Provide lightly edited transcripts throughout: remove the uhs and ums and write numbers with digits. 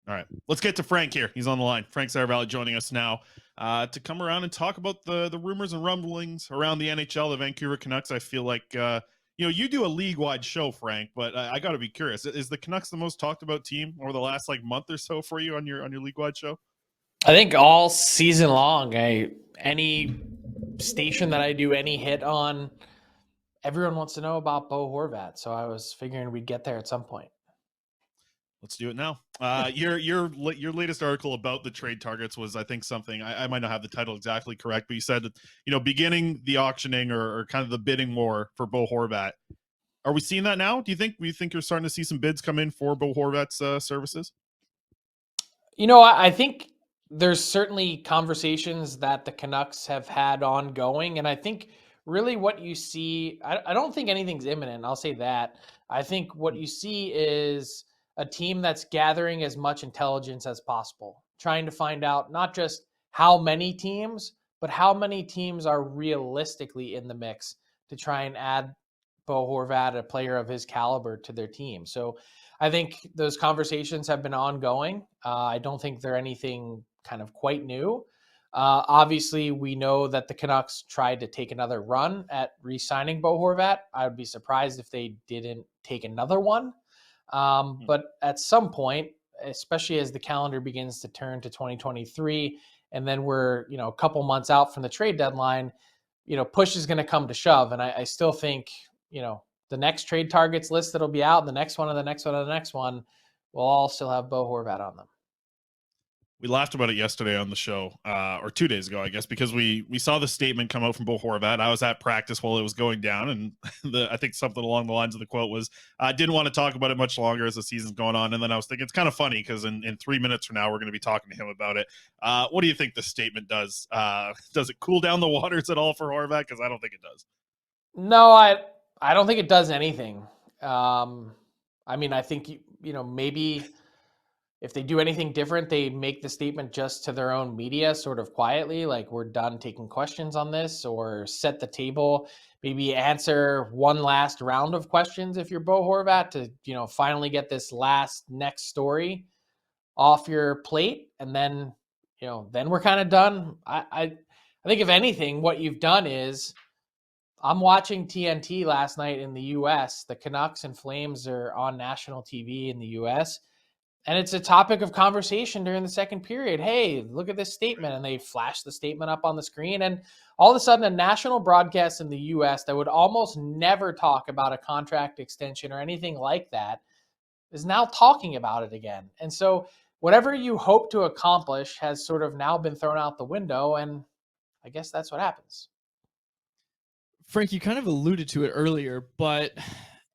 All right, let's get to Frank here. He's on the line. Frank Seravalli joining us now to come around and talk about the rumors and rumblings around the NHL, the Vancouver Canucks. I feel like, you do a league-wide show, Frank, but I got to be curious. Is the Canucks the most talked about team over the last month or so for you on your league-wide show? I think all season long, any station that I do any hit on, everyone wants to know about Bo Horvat. So I was figuring we'd get there at some point. Let's do it now. Your latest article about the trade targets was, I think, something I might not have the title exactly correct, but you said, beginning the auctioning or kind of the bidding war for Bo Horvat. Are we seeing that now? Do you think you're starting to see some bids come in for Bo Horvat's services? I think there's certainly conversations that the Canucks have had ongoing, and I think really what you see, I don't think anything's imminent. I'll say that. I think what you see is a team that's gathering as much intelligence as possible, trying to find out not just how many teams, but how many teams are realistically in the mix to try and add Bo Horvat, a player of his caliber, to their team. So I think those conversations have been ongoing. I don't think they're anything kind of quite new. Obviously, we know that the Canucks tried to take another run at re-signing Bo Horvat. I would be surprised if they didn't take another one. But at some point, especially as the calendar begins to turn to 2023, and then we're, a couple months out from the trade deadline, push is going to come to shove. And I still think, the next trade targets list that'll be out, and the next one, and the next one, and the next one, will all still have Bo Horvat on them. We laughed about it yesterday on the show, or 2 days ago, I guess, because we saw the statement come out from Bo Horvat. I was at practice while it was going down, and I think something along the lines of the quote was, I didn't want to talk about it much longer as the season's going on. And then I was thinking, it's kind of funny because in 3 minutes from now, we're going to be talking to him about it. What do you think the statement does? Does it cool down the waters at all for Horvat? Because I don't think it does. No, I don't think it does anything. I think, maybe if they do anything different, they make the statement just to their own media, sort of quietly, like, we're done taking questions on this, or set the table, maybe answer one last round of questions if you're Bo Horvat to, finally get this next story off your plate. And then, then we're kind of done. I think if anything, what you've done is, I'm watching TNT last night in the US. The Canucks and Flames are on national TV in the US. And it's a topic of conversation during the second period. Hey, look at this statement. And they flash the statement up on the screen. And all of a sudden, a national broadcast in the US that would almost never talk about a contract extension or anything like that is now talking about it again. And so whatever you hope to accomplish has sort of now been thrown out the window. And I guess that's what happens. Frank, you kind of alluded to it earlier, but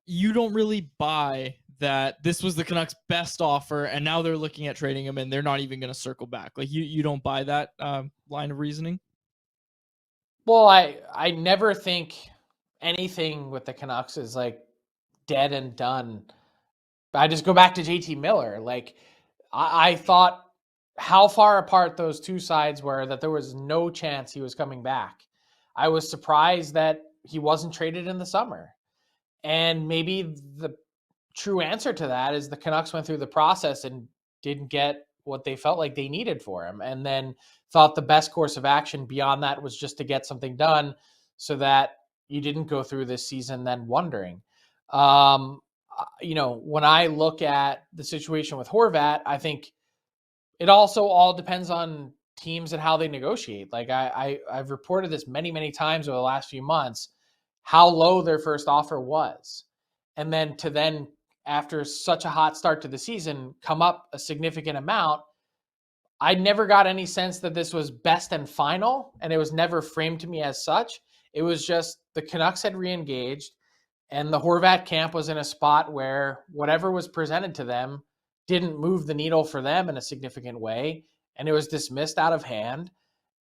you don't really buy that this was the Canucks' best offer, and now they're looking at trading him, and they're not even going to circle back. Like, you don't buy that line of reasoning? Well, I never think anything with the Canucks is, dead and done. I just go back to JT Miller. I thought how far apart those two sides were, that there was no chance he was coming back. I was surprised that he wasn't traded in the summer. And maybe the true answer to that is the Canucks went through the process and didn't get what they felt like they needed for him, and then thought the best course of action beyond that was just to get something done so that you didn't go through this season then wondering. When I look at the situation with Horvat, I think it also all depends on teams and how they negotiate. I've reported this many, many times over the last few months, how low their first offer was. And then after such a hot start to the season, come up a significant amount. I never got any sense that this was best and final, and it was never framed to me as such. It was just the Canucks had re-engaged, and the Horvat camp was in a spot where whatever was presented to them didn't move the needle for them in a significant way, and it was dismissed out of hand.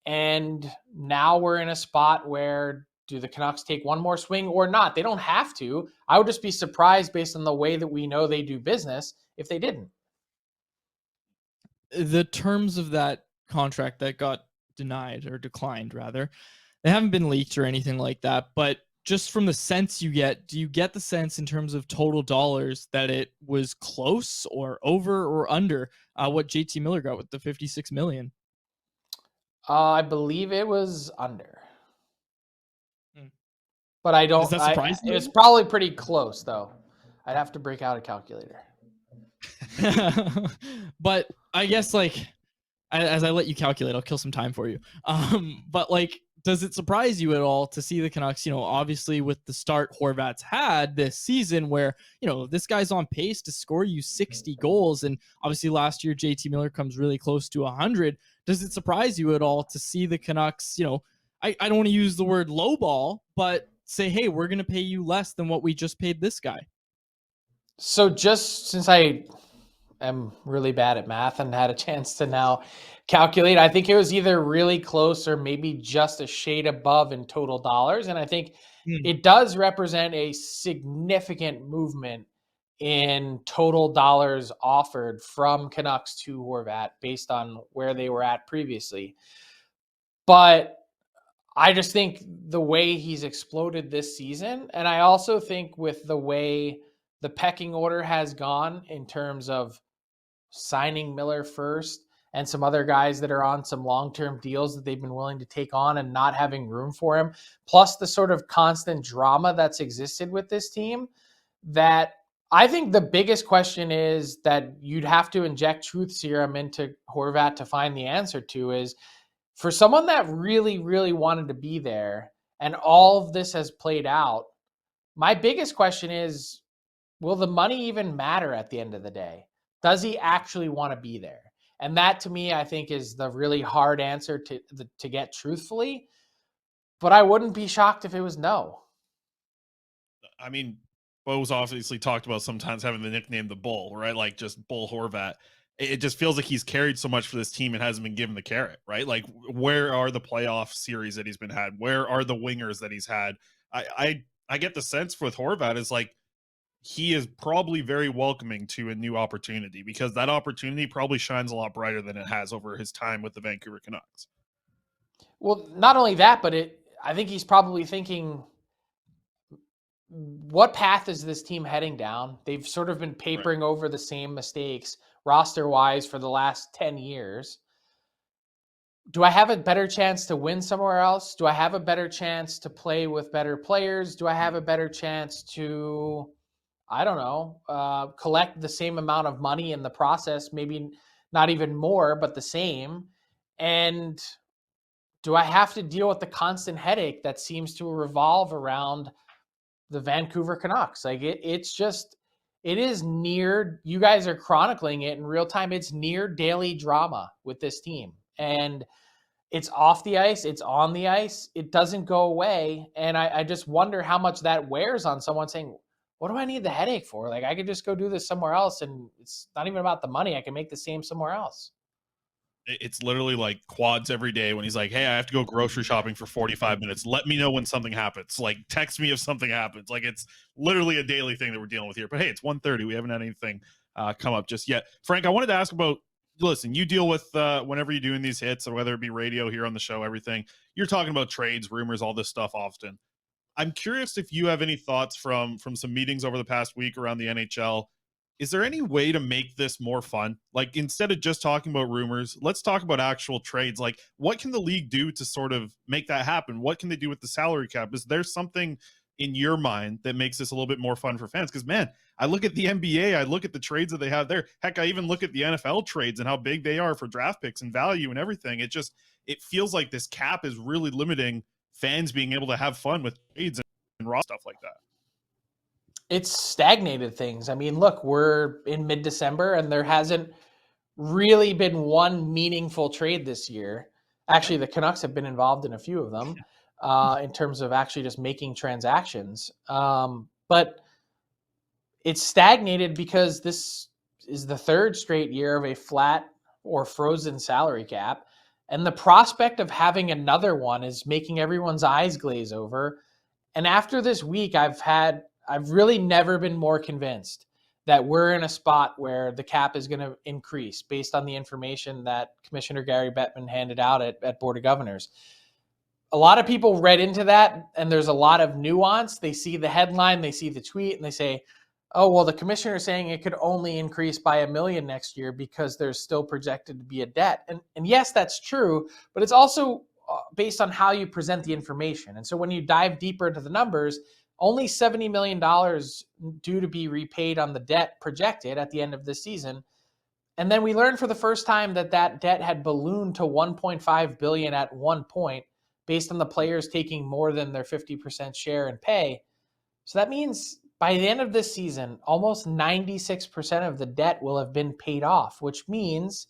And now we're in a spot where, do the Canucks take one more swing or not? They don't have to. I would just be surprised, based on the way that we know they do business, if they didn't. The terms of that contract that got denied, or declined rather, they haven't been leaked or anything like that, but just from the sense you get, do you get the sense in terms of total dollars that it was close or over or under what JT Miller got with the 56 million? I believe it was under. Hmm. But I don't. Does that surprise It you? was probably pretty close, though. I'd have to break out a calculator. But I guess, like, as I let you calculate, I'll kill some time for you. But like, does it surprise you at all to see the Canucks, obviously with the start Horvat's had this season where, this guy's on pace to score you 60 goals. And obviously last year, JT Miller comes really close to 100. Does it surprise you at all to see the Canucks, I don't want to use the word lowball, but say, hey, we're going to pay you less than what we just paid this guy? So just since I am really bad at math and had a chance to now calculate, I think it was either really close or maybe just a shade above in total dollars. And I think it does represent a significant movement in total dollars offered from Canucks to Horvat based on where they were at previously. But I just think the way he's exploded this season, and I also think with the way the pecking order has gone in terms of signing Miller first and some other guys that are on some long-term deals that they've been willing to take on and not having room for him, plus the sort of constant drama that's existed with this team, that I think the biggest question is that you'd have to inject truth serum into Horvat to find the answer to is, for someone that really, really wanted to be there and all of this has played out, my biggest question is, will the money even matter at the end of the day? Does he actually want to be there? And that, to me, I think is the really hard answer to get truthfully. But I wouldn't be shocked if it was no. I mean, Bo's obviously talked about sometimes having the nickname the Bull, right? Like just Bull Horvat. It just feels like he's carried so much for this team and hasn't been given the carrot, right? Like, where are the playoff series that he's been had? Where are the wingers that he's had? I get the sense with Horvat is like, he is probably very welcoming to a new opportunity because that opportunity probably shines a lot brighter than it has over his time with the Vancouver Canucks. Well, not only that, but I think he's probably thinking, what path is this team heading down? They've sort of been papering over the same mistakes roster-wise for the last 10 years. Do I have a better chance to win somewhere else? Do I have a better chance to play with better players? Do I have a better chance to, I don't know, collect the same amount of money in the process, maybe not even more, but the same? And do I have to deal with the constant headache that seems to revolve around the Vancouver Canucks? Like it is near, you guys are chronicling it in real time. It's near daily drama with this team. And it's off the ice, it's on the ice, it doesn't go away. And I just wonder how much that wears on someone saying, what do I need the headache for? Like, I could just go do this somewhere else, and it's not even about the money. I can make the same somewhere else. It's literally like quads every day when he's like, hey, I have to go grocery shopping for 45 minutes. Let me know when something happens. Like, text me if something happens. Like, it's literally a daily thing that we're dealing with here. But hey, it's 1:30. We haven't had anything come up just yet. Frank, I wanted to ask about, listen, you deal with whenever you're doing these hits, or whether it be radio here on the show, everything, you're talking about trades, rumors, all this stuff often. I'm curious if you have any thoughts from some meetings over the past week around the NHL. Is there any way to make this more fun? Like, instead of just talking about rumors, let's talk about actual trades. Like, what can the league do to sort of make that happen? What can they do with the salary cap? Is there something in your mind that makes this a little bit more fun for fans? Because, man, I look at the NBA, I look at the trades that they have there. Heck, I even look at the NFL trades and how big they are for draft picks and value and everything. It feels like this cap is really limiting fans being able to have fun with trades and raw stuff like that. It's stagnated things. I mean, look, we're in mid-December and there hasn't really been one meaningful trade this year. Actually, the Canucks have been involved in a few of them in terms of actually just making transactions. But it's stagnated because this is the third straight year of a flat or frozen salary cap. And the prospect of having another one is making everyone's eyes glaze over. And after this week, I've really never been more convinced that we're in a spot where the cap is going to increase based on the information that Commissioner Gary Bettman handed out at Board of Governors. a lot of people read into that, and there's a lot of nuance. They see the headline, they see the tweet, and they say, oh, well, the commissioner is saying it could only increase by $1 million next year because there's still projected to be a debt. And yes, that's true, but it's also based on how you present the information. And so when you dive deeper into the numbers, only $70 million due to be repaid on the debt projected at the end of this season. And then we learned for the first time that that debt had ballooned to $1.5 billion at one point based on the players taking more than their 50% share in pay. So that means by the end of this season, almost 96% of the debt will have been paid off, which means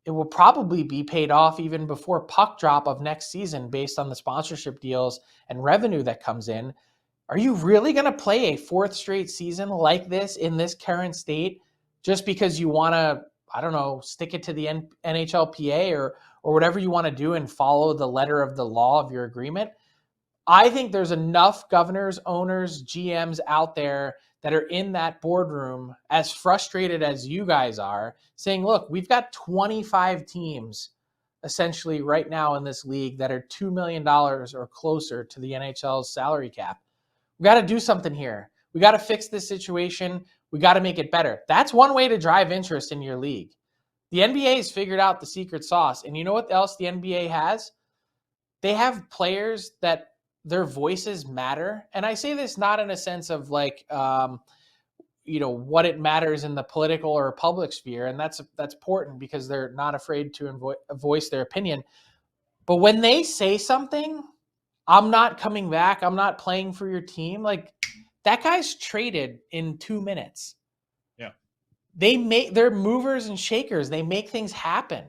it will probably be paid off even before puck drop of next season based on the sponsorship deals and revenue that comes in. Are you really going to play a fourth straight season like this in this current state just because you want to, I don't know, stick it to the NHLPA or whatever you want to do and follow the letter of the law of your agreement? I think there's enough governors, owners, GMs out there that are in that boardroom as frustrated as you guys are, saying, look, we've got 25 teams essentially right now in this league that are $2 million or closer to the NHL's salary cap. We got to do something here. We got to fix this situation. We got to make it better. That's one way to drive interest in your league. The NBA has figured out the secret sauce. And you know what else the NBA has? They have players that their voices matter. And I say this not in a sense of like, what it matters in the political or public sphere. And that's important because they're not afraid to voice their opinion. But when they say something, I'm not coming back, I'm not playing for your team, like that guy's traded in 2 minutes. Yeah. They're movers and shakers. They make things happen.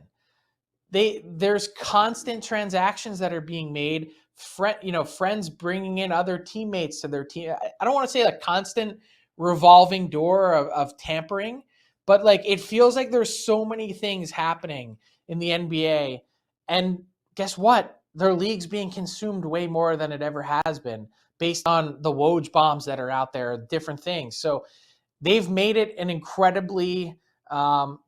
There's constant transactions that are being made. Friends bringing in other teammates to their team. I don't want to say a constant revolving door of tampering, but like it feels like there's so many things happening in the NBA. And guess what? Their league's being consumed way more than it ever has been based on the Woj bombs that are out there, different things. So they've made it an incredibly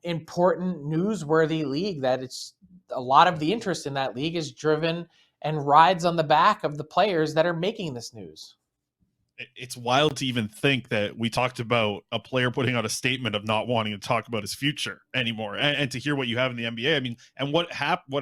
important, newsworthy league that it's a lot of the interest in that league is driven and rides on the back of the players that are making this news. It's wild to even think that we talked about a player putting out a statement of not wanting to talk about his future anymore, and to hear what you have in the NBA. I mean, and what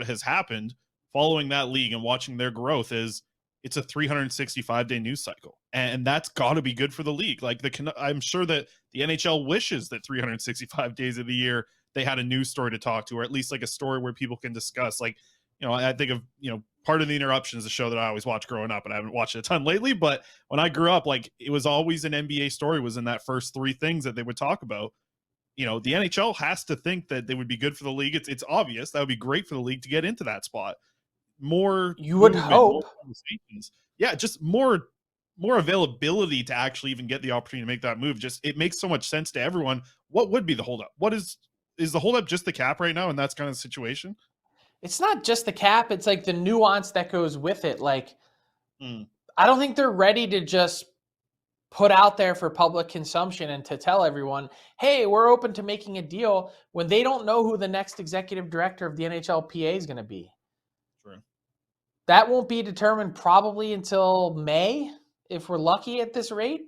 has happened following that league and watching their growth is it's a 365-day news cycle, and that's got to be good for the league. Like I'm sure that the NHL wishes that 365 days of the year they had a news story to talk to, or at least like a story where people can discuss. Like, I think of, Part of the Interruption is a show that I always watched growing up, and I haven't watched it a ton lately, but when I grew up, like it was always an NBA story was in that first three things that they would talk about. The NHL has to think that they would be good for the league. It's obvious that would be great for the league to get into that spot. More, you would hope. Yeah, just more availability to actually even get the opportunity to make that move. Just it makes so much sense to everyone. What would be the holdup? What is the holdup? Just the cap right now, and that's kind of the situation. It's not just the cap. It's like the nuance that goes with it. Like, I don't think they're ready to just put out there for public consumption and to tell everyone, hey, we're open to making a deal when they don't know who the next executive director of the NHLPA is going to be. True. That won't be determined probably until May, if we're lucky at this rate.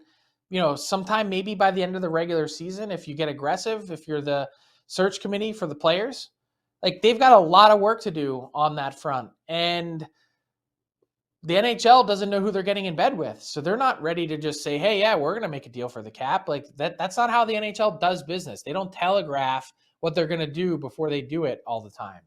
Sometime maybe by the end of the regular season, if you get aggressive, if you're the search committee for the players. Like, they've got a lot of work to do on that front. And the NHL doesn't know who they're getting in bed with. So they're not ready to just say, hey, yeah, we're going to make a deal for the cap. Like, that's not how the NHL does business. They don't telegraph what they're going to do before they do it all the time.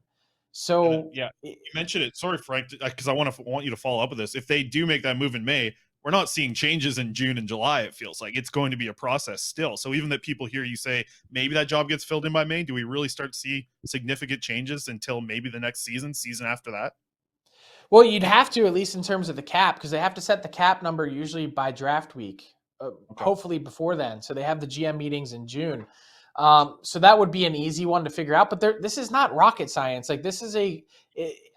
So yeah, you mentioned it. Sorry, Frank, because I want you to follow up with this. If they do make that move in May, we're not seeing changes in June and July. It feels like it's going to be a process still. So even that people hear you say maybe that job gets filled in by May, do we really start to see significant changes until maybe the next season after that? Well, you'd have to, at least in terms of the cap, because they have to set the cap number usually by draft week, hopefully before then. So they have the GM meetings in June. So that would be an easy one to figure out. But this is not rocket science. Like, this is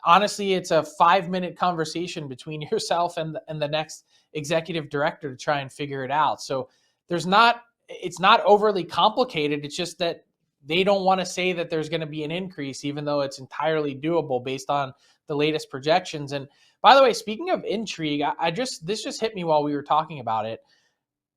honestly, it's a 5-minute conversation between yourself and the next executive director to try and figure it out. So it's not overly complicated. It's just that they don't want to say that there's going to be an increase, even though it's entirely doable based on the latest projections. And by the way, speaking of intrigue, this just hit me while we were talking about it.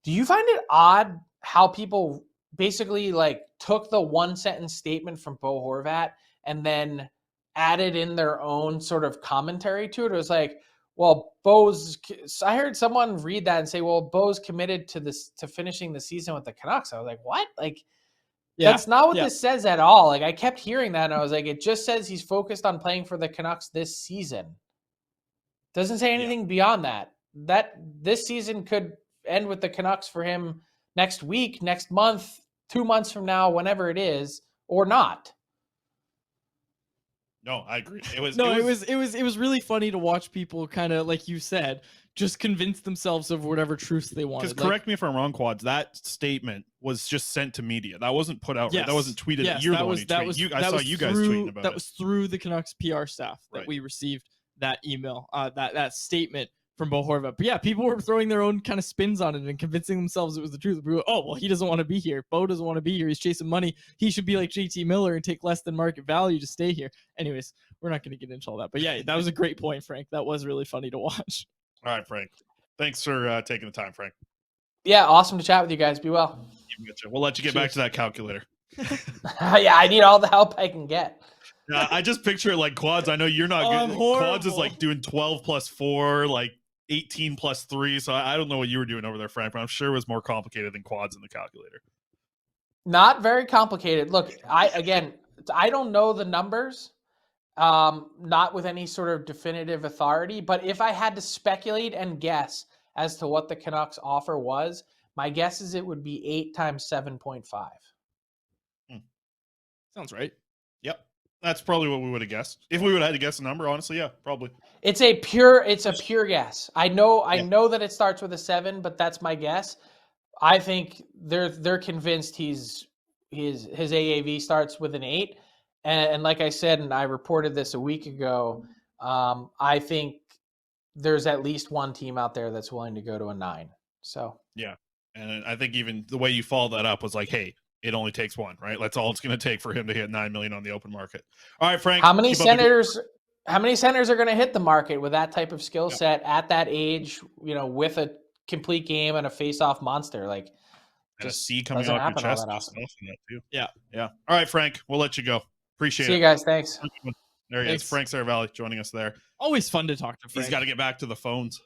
Do you find it odd how people basically like took the one sentence statement from Bo Horvat and then added in their own sort of commentary to it? It was like, well, I heard someone read that and say, well, Bo's committed to finishing the season with the Canucks. I was like, what? Like, that's not what this says at all. Like, I kept hearing that and I was like, it just says he's focused on playing for the Canucks this season. Doesn't say anything beyond that. That this season could end with the Canucks for him next week, next month, 2 months from now, whenever it is, or not. No, I agree. It was really funny to watch people kind of, like you said, just convince themselves of whatever truths they wanted. Because correct me if I'm wrong, Quads, that statement was just sent to media. That wasn't put out. Yes. That wasn't tweeted. Yes, You're the one who tweeted. I saw you guys tweeting about it. That was through the Canucks PR staff that we received that email, that statement from Bo Horvat. But yeah, people were throwing their own kind of spins on it and convincing themselves it was the truth. People were, oh, well, he doesn't want to be here. Bo doesn't want to be here. He's chasing money. He should be like JT Miller and take less than market value to stay here. Anyways, we're not going to get into all that. But yeah, that was a great point, Frank. That was really funny to watch. All right, Frank. Thanks for taking the time, Frank. Yeah, awesome to chat with you guys. Be well. We'll let you get back to that calculator. Yeah, I need all the help I can get. Yeah, I just picture it like Quads. I know you're not good. Quads is like doing 12 plus 4, like 18 plus 3. So I don't know what you were doing over there, Frank, but I'm sure it was more complicated than Quads in the calculator. Not very complicated. Look, I don't know the numbers, not with any sort of definitive authority, but if I had to speculate and guess as to what the Canucks offer was, my guess is it would be 8 times 7.5. Sounds right. Yep. That's probably what we would have guessed. If we would have had to guess a number, honestly, yeah, probably. It's a pure guess. I know that it starts with a 7, but that's my guess. I think they're convinced his AAV starts with an 8. And like I said, and I reported this a week ago, I think there's at least one team out there that's willing to go to a 9. So yeah. And I think even the way you followed that up was like, hey, it only takes one, right? That's all it's going to take for him to hit $9 million on the open market. All right, Frank. How many centers are going to hit the market with that type of skill set at that age, with a complete game and a face-off monster? Like, and just a C coming off your chest. That too. Yeah. All right, Frank. We'll let you go. Appreciate it. See you guys. Thanks. There he is. Frank Seravalli joining us there. Always fun to talk to Frank. He's got to get back to the phones.